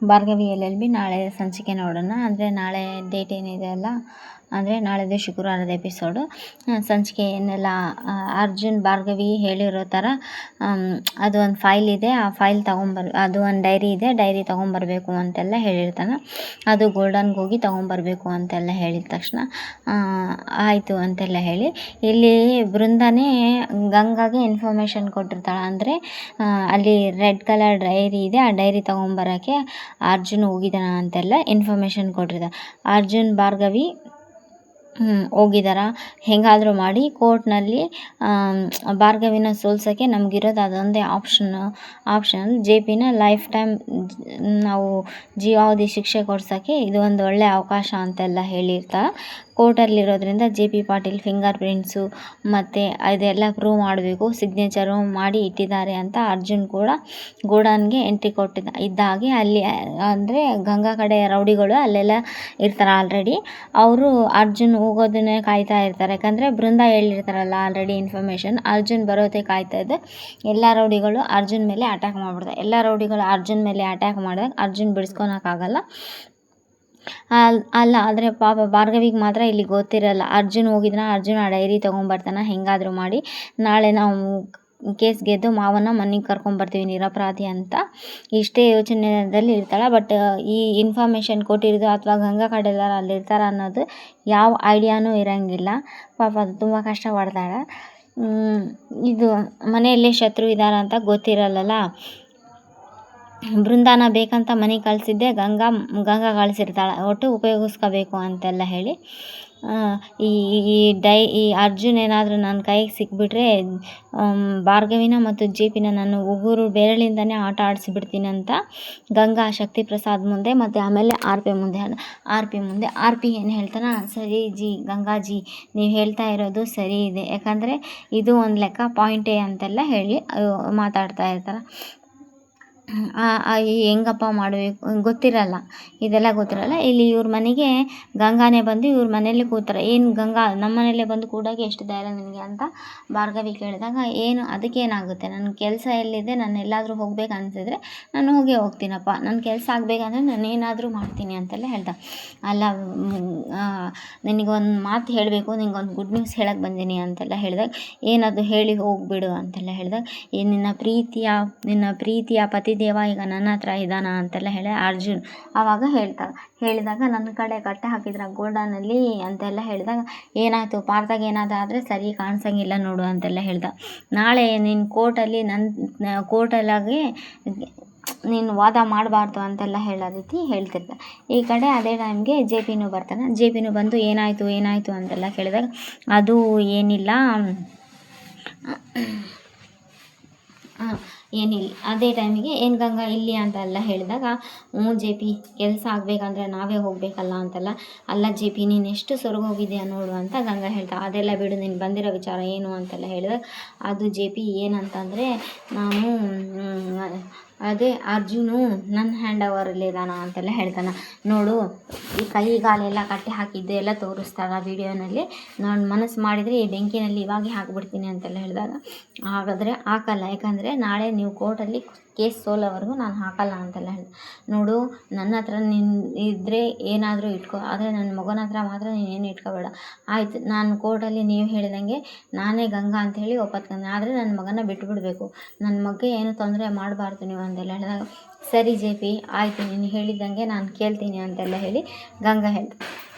Bhargavi LLB ನಾಳೆ ಸಂಚಿಕೆ ನೋಡೋಣ. ಅಂದರೆ ನಾಳೆ ಡೇಟ್ ಏನಿದೆ ಅಲ್ಲ, ಅಂದರೆ ನಾಳೆದು ಶುಕ್ರವಾರದ ಎಪಿಸೋಡು. ಸಂಚಿಕೆ ಏನೆಲ್ಲ ಅರ್ಜುನ್ ಭಾರ್ಗವಿ ಹೇಳಿರೋ ಥರ ಅದು ಒಂದು ಫೈಲ್ ಇದೆ, ಆ ಫೈಲ್ ಅದು ಒಂದು ಡೈರಿ ಇದೆ, ಡೈರಿ ತೊಗೊಂಬರ್ಬೇಕು ಅಂತೆಲ್ಲ ಹೇಳಿರ್ತಾನೆ. ಅದು ಗೋಲ್ಡನ್ಗೆ ಹೋಗಿ ತೊಗೊಂಬರ್ಬೇಕು ಅಂತೆಲ್ಲ ಹೇಳಿದ ತಕ್ಷಣ ಆಯಿತು ಅಂತೆಲ್ಲ ಹೇಳಿ, ಇಲ್ಲಿ ಬೃಂದಾನೇ ಗಂಗಾಗೆ ಇನ್ಫಾರ್ಮೇಷನ್ ಕೊಟ್ಟಿರ್ತಾಳೆ. ಅಂದರೆ ಅಲ್ಲಿ ರೆಡ್ ಕಲರ್ ಡೈರಿ ಇದೆ, ಆ ಡೈರಿ ತೊಗೊಂಬರೋಕ್ಕೆ ಅರ್ಜುನ್ ಹೋಗಿದ್ದಾನ ಅಂತೆಲ್ಲ ಇನ್ಫಾರ್ಮೇಷನ್ ಕೊಟ್ಟಿರ್ತಾರೆ. ಅರ್ಜುನ್ ಭಾರ್ಗವಿ ಹೋಗಿದಾರ. ಹೆಂಗಾದರೂ ಮಾಡಿ ಕೋರ್ಟ್ನಲ್ಲಿ ಭಾರ್ಗವಿನ ಸೋಲ್ಸೋಕ್ಕೆ ನಮಗಿರೋದು ಅದೊಂದೇ ಆಪ್ಷನ್ JPನ ಲೈಫ್ ಟೈಮ್ ನಾವು ಜೀವಾವಧಿ ಶಿಕ್ಷೆ ಕೊಡ್ಸೋಕ್ಕೆ ಇದು ಒಂದು ಒಳ್ಳೆ ಅವಕಾಶ ಅಂತೆಲ್ಲ ಹೇಳಿರ್ತಾರೆ. ಕೋರ್ಟಲ್ಲಿರೋದ್ರಿಂದ JP ಪಾಟೀಲ್ ಫಿಂಗರ್ ಪ್ರಿಂಟ್ಸು ಮತ್ತು ಅದೆಲ್ಲ ಪ್ರೂವ್ ಮಾಡಬೇಕು, ಸಿಗ್ನೇಚರು ಮಾಡಿ ಇಟ್ಟಿದ್ದಾರೆ ಅಂತ ಅರ್ಜುನ್ ಕೂಡ ಗೋಡನ್ಗೆ ಎಂಟ್ರಿ ಇದ್ದ ಹಾಗೆ ಅಲ್ಲಿ ಅಂದರೆ ಗಂಗಾ ಕಡೆ ರೌಡಿಗಳು ಅಲ್ಲೆಲ್ಲ ಇರ್ತಾರೆ ಆಲ್ರೆಡಿ. ಅವರು ಅರ್ಜುನ್ ಹೋಗೋದನ್ನೇ ಕಾಯ್ತಾ ಇರ್ತಾರೆ. ಯಾಕಂದರೆ ಬೃಂದ ಹೇಳಿರ್ತಾರಲ್ಲ ಆಲ್ರೆಡಿ ಇನ್ಫಾರ್ಮೇಷನ್, ಅರ್ಜುನ್ ಬರೋದೇ ಕಾಯ್ತಾ ಇದ್ದೆ. ಎಲ್ಲ ರೌಡಿಗಳು ಅರ್ಜುನ್ ಮೇಲೆ ಅಟ್ಯಾಕ್ ಮಾಡಿಬಿಡ್ತಾರೆ. ಎಲ್ಲ ರೌಡಿಗಳು ಅರ್ಜುನ್ ಮೇಲೆ ಅಟ್ಯಾಕ್ ಮಾಡಿದಾಗ ಅರ್ಜುನ್ ಬಿಡಿಸ್ಕೊಳಕ್ಕಾಗಲ್ಲ ಅಲ್ಲ. ಆದರೆ ಪಾಪ ಭಾರ್ಗವಿಗೆ ಮಾತ್ರ ಇಲ್ಲಿ ಗೊತ್ತಿರಲ್ಲ. ಅರ್ಜುನ್ ಹೋಗಿದ್ನ, ಅರ್ಜುನ್ ಆ ಡೈರಿ ತೊಗೊಂಬರ್ತಾನೆ. ಹೆಂಗಾದರೂ ಮಾಡಿ ನಾಳೆ ನಾವು ಕೇಸ್ ಗೆದ್ದು ಮಾವನ ಮನೆಗೆ ಕರ್ಕೊಂಬರ್ತೀವಿ ನಿರಪರಾಧಿ ಅಂತ ಇಷ್ಟೇ ಯೋಚನೆಯಲ್ಲಿ ಇರ್ತಾಳೆ. ಬಟ್ ಈ ಇನ್ಫಾರ್ಮೇಷನ್ ಕೊಟ್ಟಿರೋದು ಅಥವಾ ಗಂಗಾ ಕಡೆ ಎಲ್ಲಾರು ಅಲ್ಲಿರ್ತಾರೆ ಅನ್ನೋದು ಯಾವ ಐಡಿಯಾನೂ ಇರೋಂಗಿಲ್ಲ. ಪಾಪ ಅದು ತುಂಬ ಕಷ್ಟಪಡ್ತಾಳೆ. ಇದು ಮನೆಯಲ್ಲೇ ಶತ್ರು ಇದ್ದಾರೆ ಅಂತ ಗೊತ್ತಿರಲ್ಲ. ಬೃಂದಾನ ಬೇಕಂತ ಮನೆಗೆ ಕಳಿಸಿದ್ದೆ ಗಂಗಾ ಕಳಿಸಿರ್ತಾಳೆ, ಒಟ್ಟು ಉಪಯೋಗಿಸ್ಕೋಬೇಕು ಅಂತೆಲ್ಲ ಹೇಳಿ. ಈ ಅರ್ಜುನ್ ಏನಾದರೂ ನನ್ನ ಕೈಗೆ ಸಿಕ್ಬಿಟ್ರೆ ಭಾರ್ಗವಿನ ಮತ್ತು JPನ ನಾನು ಉಗುರು ಬೆರಳಿಂದನೇ ಆಟ ಆಡಿಸಿಬಿಡ್ತೀನಿ ಅಂತ ಗಂಗಾ ಶಕ್ತಿ ಪ್ರಸಾದ್ ಮುಂದೆ ಮತ್ತು ಆಮೇಲೆ ಆರ್ ಪಿ ಏನು ಹೇಳ್ತಾನೆ, ಸರಿ ಗಂಗಾಜಿ ನೀವು ಹೇಳ್ತಾ ಇರೋದು ಸರಿ ಇದೆ, ಯಾಕಂದರೆ ಇದು ಒಂದು ಲೆಕ್ಕ ಪಾಯಿಂಟೇ ಅಂತೆಲ್ಲ ಹೇಳಿ ಮಾತಾಡ್ತಾ ಇರ್ತಾರೆ. ಹೆಂಗಪ್ಪ ಮಾಡಬೇಕು ಇದೆಲ್ಲ ಗೊತ್ತಿರಲ್ಲ. ಇಲ್ಲಿ ಇವ್ರ ಮನೆಗೆ ಗಂಗಾನೇ ಬಂದು ಇವ್ರ ಮನೇಲಿ ಕೂತಾರೆ. ಏನು ಗಂಗಾ ನಮ್ಮ ಮನೇಲೇ ಬಂದು ಕೂಡೋಕೆ ಎಷ್ಟು ಧೈರ್ಯ ನಿನಗೆ ಅಂತ ಭಾರ್ಗವಿ ಕೇಳಿದಾಗ, ಏನು ಅದಕ್ಕೇನಾಗುತ್ತೆ, ನನ್ನ ಕೆಲಸ ಎಲ್ಲಿದೆ, ನಾನು ಎಲ್ಲಾದರೂ ಹೋಗ್ಬೇಕು ಅನಿಸಿದ್ರೆ ನಾನು ಹೋಗ್ತೀನಪ್ಪ, ನನ್ನ ಕೆಲಸ ಆಗಬೇಕಂದ್ರೆ ನಾನು ಏನಾದರೂ ಮಾಡ್ತೀನಿ ಅಂತೆಲ್ಲ ಹೇಳ್ದ. ಅಲ್ಲ ನಿನಗೊಂದು ಮಾತು ಹೇಳಬೇಕು, ನಿನಗೊಂದು ಗುಡ್ ನ್ಯೂಸ್ ಹೇಳಕ್ಕೆ ಬಂದೀನಿ ಅಂತೆಲ್ಲ ಹೇಳಿದಾಗ, ಏನದು ಹೇಳಿ ಹೋಗ್ಬಿಡು ಅಂತೆಲ್ಲ ಹೇಳಿದಾಗ, ನಿನ್ನ ಪ್ರೀತಿಯ ಪತಿದೇವ ಈಗ ನನ್ನ ಹತ್ರ ಇದ್ದಾನ ಅಂತೆಲ್ಲ ಹೇಳಿ ಅರ್ಜುನ್ ಆವಾಗ ಹೇಳಿದಾಗ ನನ್ನ ಕಡೆ ಕಟ್ಟೆ ಹಾಕಿದ್ರ ಗೋಲ್ಡನಲ್ಲಿ ಅಂತೆಲ್ಲ ಹೇಳಿದಾಗ, ಏನಾಯಿತು ಪಾರ್ದಾಗ ಏನಾದರೂ ಆದರೆ ಸರಿ ಕಾಣಿಸಂಗಿಲ್ಲ ನೋಡು ಅಂತೆಲ್ಲ ಹೇಳ್ದ. ನಾಳೆ ನಿನ್ನ ಕೋರ್ಟಲ್ಲಾಗಿ ನೀನು ವಾದ ಮಾಡಬಾರ್ದು ಅಂತೆಲ್ಲ ಹೇಳೋ ರೀತಿ ಹೇಳ್ತಿರ್ತ. ಈ ಕಡೆ ಅದೇ ಟೈಮ್ಗೆ JPನೂ ಬರ್ತಾನೆ. JPನೂ ಬಂದು ಏನಾಯಿತು ಅಂತೆಲ್ಲ ಕೇಳಿದಾಗ, ಅದು ಏನಿಲ್ಲ ಅದೇ ಟೈಮಿಗೆ ಏನು ಗಂಗಾ ಇಲ್ಲಿ ಅಂತೆಲ್ಲ ಹೇಳಿದಾಗ, JP ಕೆಲಸ ಆಗಬೇಕಂದ್ರೆ ನಾವೇ ಹೋಗಬೇಕಲ್ಲ ಅಂತೆಲ್ಲ. ಅಲ್ಲ JP ನೀನು ಎಷ್ಟು ಸೊರಗಿ ಹೋಗಿದೆಯಾ ನೋಡು ಅಂತ ಗಂಗಾ ಹೇಳ್ತಾ, ಅದೆಲ್ಲ ಬಿಡು ನೀನು ಬಂದಿರೋ ವಿಚಾರ ಏನು ಅಂತೆಲ್ಲ ಹೇಳಿದಾಗ, ಅದು JP ಏನಂತಂದರೆ, ನಾನು ಅದೇ ಅರ್ಜುನು ನನ್ನ ಹ್ಯಾಂಡ್ ಓವರಲ್ಲಿದ್ದಾನ ಅಂತೆಲ್ಲ ಹೇಳ್ತಾನೆ. ನೋಡು ಈ ಕೈಗಾಲೆಲ್ಲ ಕಟ್ಟೆ ಹಾಕಿದ್ದು ಎಲ್ಲ ತೋರಿಸ್ತಾರ ವೀಡಿಯೋನಲ್ಲಿ, ನಾನು ಮನಸ್ಸು ಮಾಡಿದರೆ ಈ ಬೆಂಕಿನಲ್ಲಿ ಇವಾಗೆ ಹಾಕಿಬಿಡ್ತೀನಿ ಅಂತೆಲ್ಲ ಹೇಳಿದಾಗ, ಹಾಗಾದರೆ ಹಾಕಲ್ಲ, ಯಾಕಂದರೆ ನಾಳೆ ನೀವು ಕೋರ್ಟಲ್ಲಿ ಕೇಸ್ ಸೋಲೋವರೆಗೂ ನಾನು ಹಾಕಲ್ಲ ಅಂತೆಲ್ಲ ಹೇಳಿದೆ. ನೋಡು ನನ್ನ ಹತ್ರ ನೀನು ಇದ್ದರೆ ಏನಾದರೂ ಇಟ್ಕೋ, ಆದರೆ ನನ್ನ ಮಗನ ಹತ್ರ ಮಾತ್ರ ನೀನೇನು ಇಟ್ಕೋಬೇಡ ಆಯಿತು. ನಾನು ಕೋರ್ಟಲ್ಲಿ ನೀವು ಹೇಳಿದಂಗೆ ನಾನೇ ಗಂಗಾ ಅಂಥೇಳಿ ಒಪ್ಪತ್ಕೊಂಡೆ, ಆದರೆ ನನ್ನ ಮಗನ ಬಿಟ್ಟುಬಿಡಬೇಕು, ನನ್ನ ಮಗ್ಗೆ ಏನು ತೊಂದರೆ ಮಾಡಬಾರ್ದು ನೀವು ಅಂತೆಲ್ಲ ಹೇಳಿದಾಗ, ಸರಿ JP ಆಯಿತು ನೀನು ಹೇಳಿದ್ದಂಗೆ ನಾನು ಕೇಳ್ತೀನಿ ಅಂತೆಲ್ಲ ಹೇಳಿ ಗಂಗಾ ಹೇಳ್ತಾರೆ.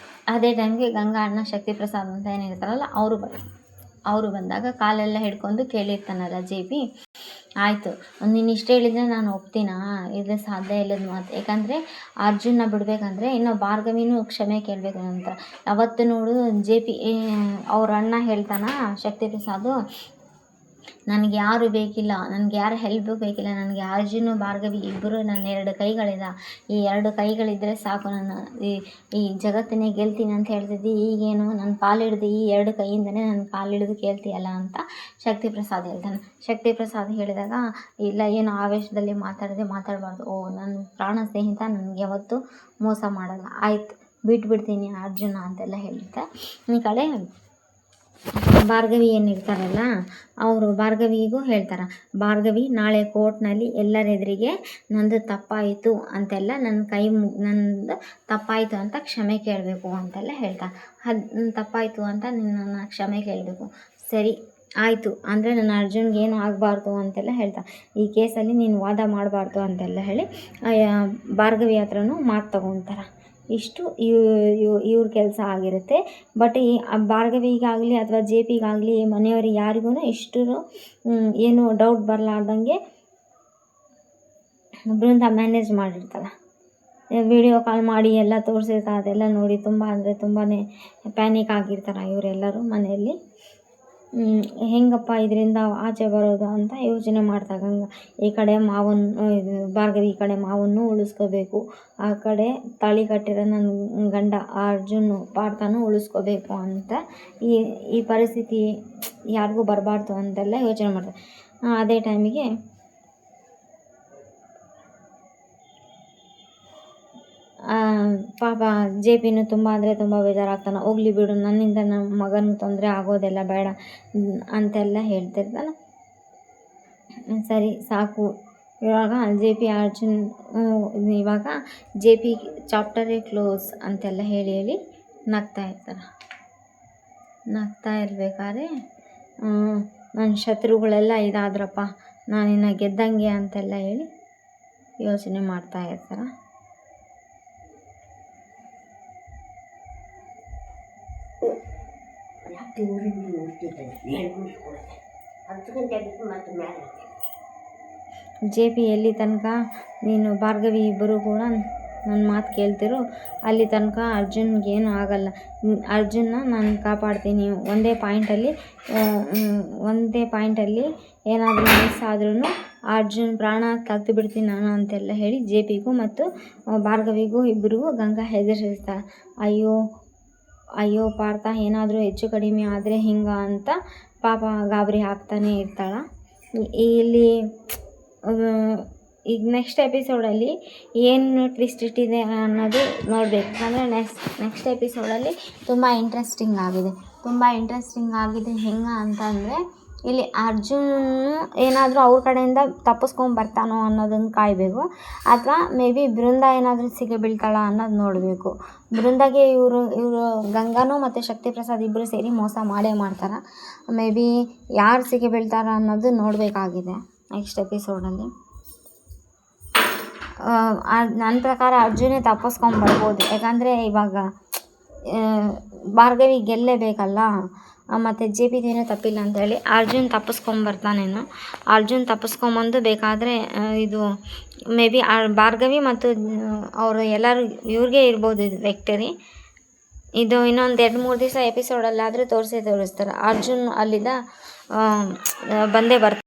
ಅದೇ ಟೈಮ್ಗೆ ಗಂಗಾ ಅಣ್ಣ ಶಕ್ತಿ ಪ್ರಸಾದ್ ಅಂತ ಏನು ಹೇಳ್ತಾರಲ್ಲ ಅವರು ಬಂದಾಗ ಕಾಲೆಲ್ಲ ಹಿಡ್ಕೊಂಡು ಕೇಳಿರ್ತಾನಲ್ಲ JP, ಆಯಿತು ನೀನು ಇಷ್ಟು ಹೇಳಿದರೆ ನಾನು ಒಪ್ತೀನಾ, ಇದು ಸಾಧ್ಯ ಇಲ್ಲದ ಮಾತು, ಯಾಕಂದರೆ ಅರ್ಜುನ್ನ ಬಿಡಬೇಕಂದ್ರೆ ಇನ್ನು ಭಾರ್ಗವಿನೂ ಕ್ಷಮೆ ಕೇಳಬೇಕು ಅಂತ. ಅವತ್ತು ನೋಡು JP ಅವ್ರ ಅಣ್ಣ ಹೇಳ್ತಾನ ಶಕ್ತಿ ಪ್ರಸಾದು, ನನಗೆ ಯಾರು ಬೇಕಿಲ್ಲ, ನನಗೆ ಯಾರು ಹೆಲ್ಪು ಬೇಕಿಲ್ಲ, ನನಗೆ ಅರ್ಜುನು ಭಾರ್ಗವಿ ಇಬ್ಬರು ನನ್ನ 2 ಕೈಗಳಿದ, ಈ 2 ಕೈಗಳಿದ್ದರೆ ಸಾಕು, ನಾನು ಈ ಜಗತ್ತನ್ನೇ ಗೆಲ್ತೀನಿ ಅಂತ ಹೇಳ್ತಿದ್ದಿ, ಈಗೇನು ನನ್ನ ಕಾಲಿಡ್ದು ಈ 2 ಕೈಯಿಂದನೇ ನನ್ನ ಕಾಲಿಡಿದು ಕೇಳ್ತೀಯಲ್ಲ ಅಂತ ಶಕ್ತಿ ಪ್ರಸಾದ್ ಹೇಳ್ತಾನೆ. ಶಕ್ತಿ ಪ್ರಸಾದ್ ಹೇಳಿದಾಗ, ಇಲ್ಲ ಏನು ಆವೇಶದಲ್ಲಿ ಮಾತಾಡಬಾರ್ದು, ನನ್ನ ಪ್ರಾಣ ಸ್ನೇಹಿತ ನನಗೆ ಯಾವತ್ತೂ ಮೋಸ ಮಾಡಲ್ಲ, ಆಯಿತು ಬಿಟ್ಬಿಡ್ತೀನಿ ಅರ್ಜುನ ಅಂತೆಲ್ಲ ಹೇಳಿದ್ದೆ. ಈ ಕಡೆ ಭಾರ್ಗವಿ ಏನಿರ್ತಾರಲ್ಲ ಅವರು ಭಾರ್ಗವಿಗೂ ಹೇಳ್ತಾರೆ, ಭಾರ್ಗವಿ ನಾಳೆ ಕೋರ್ಟ್ನಲ್ಲಿ ಎಲ್ಲರೆದುರಿಗೆ ನಂದು ತಪ್ಪಾಯಿತು ಅಂತೆಲ್ಲ ನಂದು ತಪ್ಪಾಯಿತು ಅಂತ ಕ್ಷಮೆ ಕೇಳಬೇಕು ಅಂತೆಲ್ಲ ಹೇಳ್ತಾರೆ. ತಪ್ಪಾಯಿತು ಅಂತ ನಿನ್ನನ್ನು ಕ್ಷಮೆ ಕೇಳಬೇಕು. ಸರಿ ಆಯಿತು ಅಂದರೆ ನನ್ನ ಅರ್ಜುನ್ಗೆ ಏನು ಆಗಬಾರ್ದು ಅಂತೆಲ್ಲ ಹೇಳ್ತಾ, ಈ ಕೇಸಲ್ಲಿ ನೀನು ವಾದ ಮಾಡಬಾರ್ದು ಅಂತೆಲ್ಲ ಹೇಳಿ ಭಾರ್ಗವಿ ಹತ್ರನೂ ಮಾತು ತಗೊತಾರೆ. ಇಷ್ಟು ಇವ್ರ ಕೆಲಸ ಆಗಿರುತ್ತೆ. ಬಟ್ ಈ ಭಾರ್ಗವಿಗಾಗಲಿ ಅಥವಾ ಜೆ ಪಿಗಾಗಲಿ ಮನೆಯವ್ರಿಗೆ ಯಾರಿಗೂ ಇಷ್ಟು ಏನು ಡೌಟ್ ಬರಲಾರ್ದಂಗೆ ಬೃಂದ ಮ್ಯಾನೇಜ್ ಮಾಡಿರ್ತಾಳೆ. ವಿಡಿಯೋ ಕಾಲ್ ಮಾಡಿ ಎಲ್ಲ ತೋರಿಸಿರ್ತಾರೆ. ಅದೆಲ್ಲ ನೋಡಿ ತುಂಬ ಅಂದರೆ ತುಂಬಾ ಪ್ಯಾನಿಕ್ ಆಗಿರ್ತಾರೆ ಇವರೆಲ್ಲರೂ ಮನೆಯಲ್ಲಿ. ಹೆಂಗಪ್ಪ ಇದರಿಂದ ಆಚೆ ಬರೋದು ಅಂತ ಯೋಚನೆ ಮಾಡ್ದಾಗ ಈ ಕಡೆ ಭಾರ್ಗವಿ ಈ ಕಡೆ ಮಾವನ್ನು ಉಳಿಸ್ಕೋಬೇಕು, ಆ ಕಡೆ ತಾಳಿ ಕಟ್ಟಿರೋ ನನ್ನ ಗಂಡ ಅರ್ಜುನ್ ಪಾರ್ಥನೂ ಉಳಿಸ್ಕೋಬೇಕು ಅಂತ ಈ ಪರಿಸ್ಥಿತಿ ಯಾರಿಗೂ ಬರಬಾರ್ದು ಅಂತೆಲ್ಲ ಯೋಚನೆ ಮಾಡ್ತಾರೆ. ಅದೇ ಟೈಮಿಗೆ ಪಾಪ ಜೆ ಪಿನೂ ತುಂಬ ಅಂದರೆ ತುಂಬ ಬೇಜಾರಾಗ್ತಾನೆ. ಹೋಗ್ಲಿ ಬಿಡು, ನನ್ನಿಂದ ನಮ್ಮ ಮಗನಿಗೆ ತೊಂದರೆ ಆಗೋದೆಲ್ಲ ಬೇಡ ಅಂತೆಲ್ಲ ಹೇಳ್ತಿರ್ತಾನೆ. ಸರಿ ಸಾಕು, ಇವಾಗ ಜೆ ಪಿ ಚಾಪ್ಟರೇ ಕ್ಲೋಸ್ ಅಂತೆಲ್ಲ ಹೇಳಿ ನಗ್ತಾ ಇರ್ತಾರೆ. ನಗ್ತಾ ಇರ್ಬೇಕಾದ್ರೆ ನನ್ನ ಶತ್ರುಗಳೆಲ್ಲ ಇದಾದ್ರಪ್ಪ, ನಾನಿನ್ನು ಗೆದ್ದಂಗೆ ಅಂತೆಲ್ಲ ಹೇಳಿ ಯೋಚನೆ ಮಾಡ್ತಾ ಇರ್ತಾರೆ. ಜೆ ಪಿ ಎಲ್ಲಿ ತನಕ ನೀನು ಭಾರ್ಗವಿ ಇಬ್ಬರು ಕೂಡ ನನ್ನ ಮಾತು ಕೇಳ್ತಿರೋ ಅಲ್ಲಿ ತನಕ ಅರ್ಜುನ್ಗೇನು ಆಗಲ್ಲ. ಅರ್ಜುನ್ನ ನಾನು ಕಾಪಾಡ್ತೀನಿ. ಒಂದೇ ಪಾಯಿಂಟಲ್ಲಿ ಏನಾದರೂ ಮಿಸ್ ಆದ್ರೂ ಅರ್ಜುನ್ ಪ್ರಾಣ ತೆಗ್ದು ಬಿಡ್ತೀನಿ ನಾನು ಅಂತೆಲ್ಲ ಹೇಳಿ ಜೆ ಪಿಗೂ ಮತ್ತು ಭಾರ್ಗವಿಗೂ ಇಬ್ಬರಿಗೂ ಗಂಗಾ ಹೆದರಿಸ್ತಾಳೆ. ಅಯ್ಯೋ ಪಾರ್ಥ, ಏನಾದರೂ ಹೆಚ್ಚು ಕಡಿಮೆ ಆದರೆ ಹಿಂಗೆ ಅಂತ ಪಾಪ ಗಾಬರಿ ಆಗ್ತಾನೆ ಇರ್ತಾಳೆ. ಇಲ್ಲಿ ಈಗ ನೆಕ್ಸ್ಟ್ ಎಪಿಸೋಡಲ್ಲಿ ಏನು ಟ್ವಿಸ್ಟ್ ಇಟ್ಟಿದೆ ಅನ್ನೋದು ನೋಡಬೇಕು. ಅಂದರೆ ನೆಕ್ಸ್ಟ್ ಎಪಿಸೋಡಲ್ಲಿ ತುಂಬ ಇಂಟ್ರೆಸ್ಟಿಂಗ್ ಆಗಿದೆ. ಹೆಂಗೆ ಅಂತಂದರೆ ಇಲ್ಲಿ ಅರ್ಜುನ್ ಏನಾದರೂ ಅವ್ರ ಕಡೆಯಿಂದ ತಪ್ಪಿಸ್ಕೊಂಬರ್ತಾನೋ ಅನ್ನೋದನ್ನು ಕಾಯಬೇಕು, ಅಥವಾ ಮೇ ಬಿ ಬೃಂದ ಏನಾದರೂ ಸಿಗಿ ಬೀಳ್ತಾಳ ಅನ್ನೋದು ನೋಡಬೇಕು. ಬೃಂದಾಗೆ ಇವರು ಗಂಗಾನೂ ಮತ್ತು ಶಕ್ತಿ ಪ್ರಸಾದ್ ಇಬ್ಬರು ಸೇರಿ ಮೋಸ ಮಾಡೇ ಮಾಡ್ತಾರೆ. ಮೇ ಬಿ ಯಾರು ಸಿಗಿ ಬೀಳ್ತಾರ ಅನ್ನೋದು ನೋಡಬೇಕಾಗಿದೆ ನೆಕ್ಸ್ಟ್ ಎಪಿಸೋಡಲ್ಲಿ. ನನ್ನ ಪ್ರಕಾರ ಅರ್ಜುನೇ ತಪ್ಪಿಸ್ಕೊಂಬರ್ಬೋದು. ಯಾಕಂದರೆ ಇವಾಗ ಭಾರ್ಗವಿ ಗೆಲ್ಲೇಬೇಕಲ್ಲ, ಮತ್ತು ಜೆ ಪಿದೇನೂ ತಪ್ಪಿಲ್ಲ ಅಂತೇಳಿ ಅರ್ಜುನ್ ತಪ್ಪಿಸ್ಕೊಂಬರ್ತಾನೇನೋ. ಅರ್ಜುನ್ ತಪ್ಪಿಸ್ಕೊಂಬಂದು ಬೇಕಾದರೆ ಇದು ಮೇ ಬಿ ಭಾರ್ಗವಿ ಮತ್ತು ಅವರು ಎಲ್ಲರೂ ಇವ್ರಿಗೆ ಇರ್ಬೋದು ಇದು ವಿಕ್ಟರಿ. ಇದು ಇನ್ನೊಂದು 2-3 ದಿವಸ ಎಪಿಸೋಡಲ್ಲಾದರೂ ತೋರಿಸ್ತಾರೆ. ಅರ್ಜುನ್ ಅಲ್ಲಿಂದ ಬಂದೇ ಬರ್ತಾರೆ.